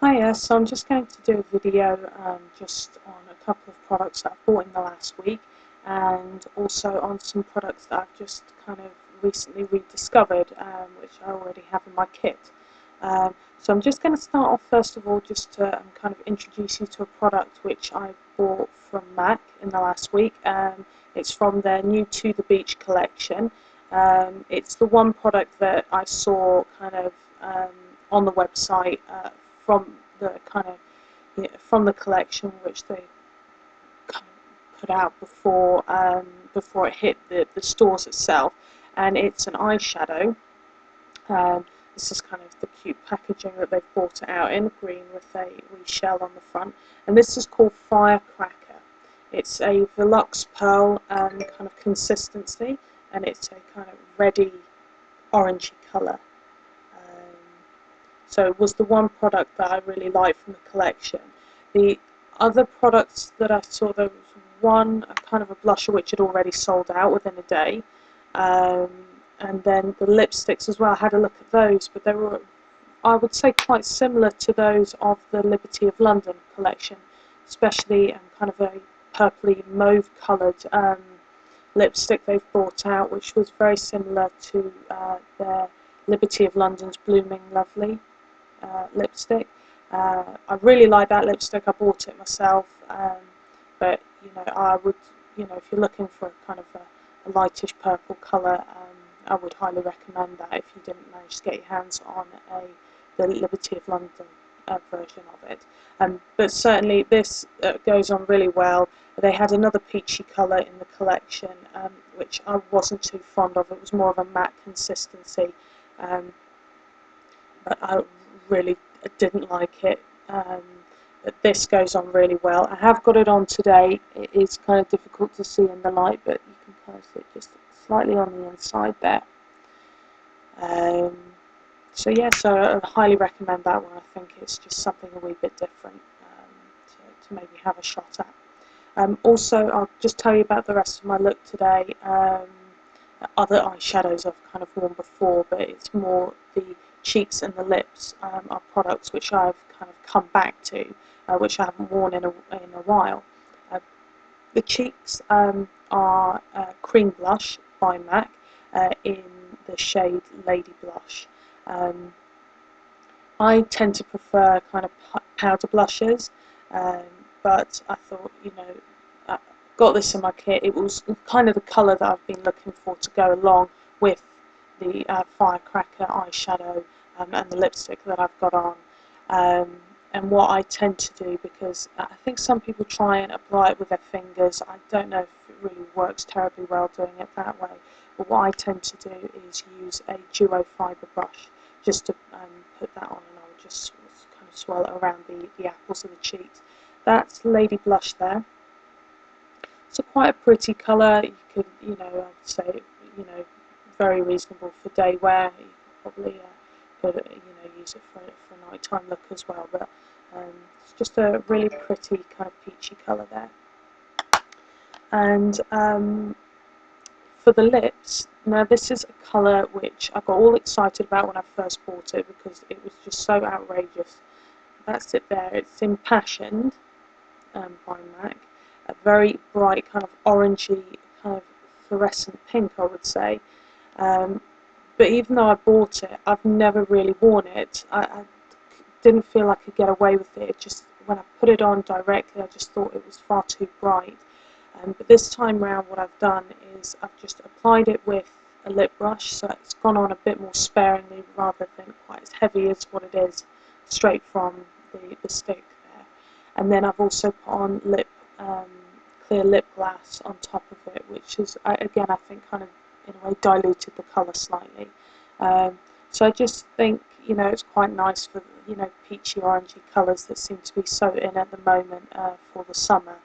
Hiya, so I'm just going to do a video just on a couple of products that I've bought in the last week, and also on some products that I've just kind of recently rediscovered, which I already have in my kit. So I'm just going to start off first of all just to kind of introduce you to a product which I bought from MAC in the last week. It's from their new To The Beach collection. It's the one product that I saw kind of on the website from the kind of from the collection which they kind of put out before it hit the stores itself, and it's an eyeshadow. This is kind of the cute packaging that they've brought it out in, green with a wee shell on the front, and this is called Firecracker. It's a Velux Pearl kind of consistency, and it's a kind of reddy orangey colour. So it was the one product that I really liked from the collection. The other products that I saw, there was one, a kind of a blusher which had already sold out within a day. And then the lipsticks as well, I had a look at those, but they were, I would say, quite similar to those of the Liberty of London collection, especially kind of a purpley mauve coloured lipstick they've brought out, which was very similar to their Liberty of London's Blooming Lovely lipstick. I really like that lipstick. I bought it myself, but I would, if you're looking for kind of a lightish purple colour, I would highly recommend that if you didn't manage to get your hands on the Liberty of London version of it. But certainly this goes on really well. They had another peachy colour in the collection, which I wasn't too fond of. It was more of a matte consistency, but I really didn't like it. But this goes on really well. I have got it on today. It is kind of difficult to see in the light, but you can kind of see it just slightly on the inside there. So yeah, so I highly recommend that one. I think it's just something a wee bit different to maybe have a shot at. Also, I'll just tell you about the rest of my look today. Other eyeshadows I've kind of worn before, but it's more the cheeks and the lips are products which I've kind of come back to, which I haven't worn in a while. The cheeks are Cremeblush by MAC in the shade Ladyblush. I tend to prefer kind of powder blushes, but I thought, I got this in my kit. It was kind of the colour that I've been looking for to go along with the Firecracker eyeshadow and the lipstick that I've got on. And what I tend to do, because I think some people try and apply it with their fingers, I don't know if it really works terribly well doing it that way, but what I tend to do is use a duo fibre brush just to put that on, and I'll just kind of swirl it around the apples of the cheeks. That's Ladyblush there. It's quite a pretty colour. You could, I would say, very reasonable for day wear. You could probably use it for a nighttime look as well. But it's just a really pretty kind of peachy colour there. And for the lips, now this is a colour which I got all excited about when I first bought it because it was just so outrageous. That's it there. It's Impassioned by MAC. A very bright kind of orangey, kind of fluorescent pink, I would say. But even though I bought it, I've never really worn it. I didn't feel I could get away with it. It just, when I put it on directly, I just thought it was far too bright. But this time round, what I've done is I've just applied it with a lip brush, so it's gone on a bit more sparingly rather than quite as heavy as what it is straight from the stick there. And then I've also put on clear lip gloss on top of it, which is, again, I think kind of in a way diluted the colour slightly. So I just think, it's quite nice for, peachy orangey colours that seem to be so in at the moment for the summer.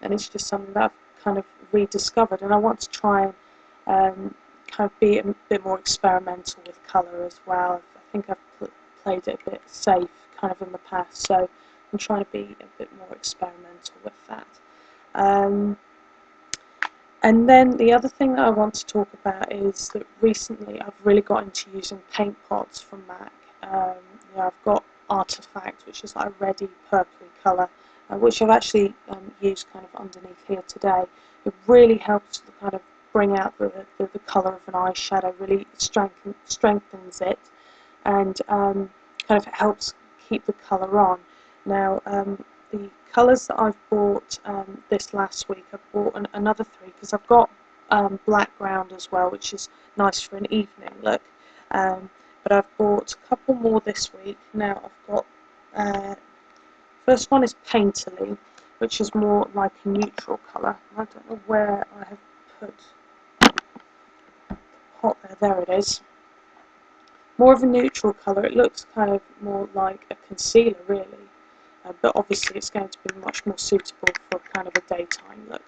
And it's just something that I've kind of rediscovered, and I want to try and kind of be a bit more experimental with colour as well. I think I've played it a bit safe kind of in the past, so I'm trying to be a bit more experimental with that. And then the other thing that I want to talk about is that recently I've really got into using Paintpots from MAC. I've got Artifact, which is like a reddy purpley colour, which I've actually used kind of underneath here today. It really helps to kind of bring out the colour of an eyeshadow, really strengthens it, and kind of helps keep the colour on. Now, the colours that I've bought this last week, I've bought another 3 because I've got black ground as well, which is nice for an evening look. But I've bought a couple more this week. Now I've got, first one is Painterly, which is more like a neutral colour. I don't know where I have put the pot there. There it is. More of a neutral colour. It looks kind of more like a concealer really, but obviously it's going to be much more suitable for kind of a daytime look.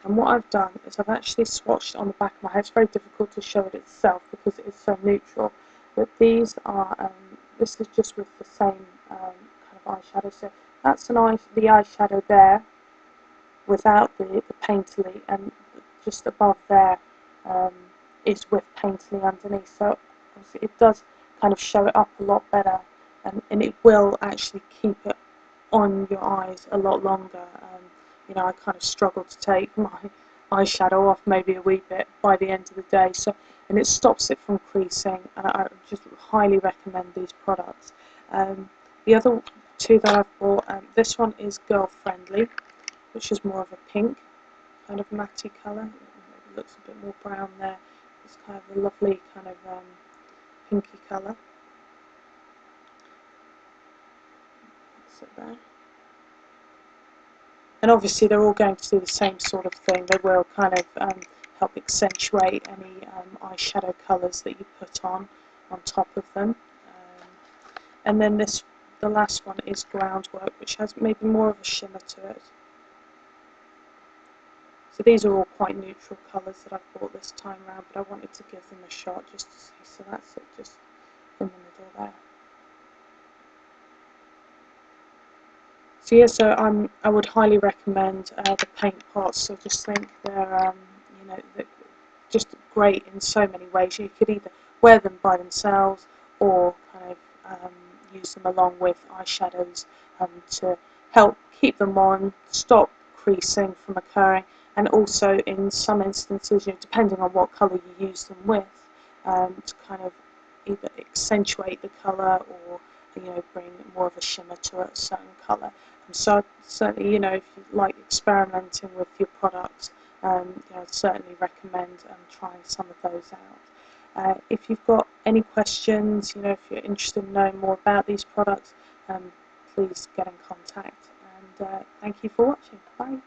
And what I've done is I've actually swatched on the back of my hair. It's very difficult to show it itself because it is so neutral. But these are, this is just with the same kind of eyeshadow. So that's the eyeshadow there without the Painterly, and just above there is with Painterly underneath. So obviously it does kind of show it up a lot better, and it will actually keep it on your eyes a lot longer. You know, I kind of struggle to take my eyeshadow off maybe a wee bit by the end of the day, so, and it stops it from creasing, and I just highly recommend these products. The other 2 that I've bought, this one is Girl Friendly, which is more of a pink kind of matte colour. It looks a bit more brown there. It's kind of a lovely kind of pinky colour. That's it there. And obviously they're all going to do the same sort of thing. They will kind of help accentuate any eyeshadow colours that you put on top of them. And then the last one is Groundwork, which has maybe more of a shimmer to it. So these are all quite neutral colours that I've bought this time round, but I wanted to give them a shot just to see. So that's it, just in the middle there. So yeah, so I would highly recommend the Paintpots. So just think they're you know, they're just great in so many ways. You could either wear them by themselves or kind of use them along with eyeshadows to help keep them on, stop creasing from occurring, and also in some instances, you know, depending on what colour you use them with, to kind of either accentuate the colour or, you know, bring more of a shimmer to a certain colour. So certainly, you know, if you like experimenting with your products, you know, I'd certainly recommend trying some of those out. If you've got any questions, you know, if you're interested in knowing more about these products, please get in contact. And thank you for watching. Bye.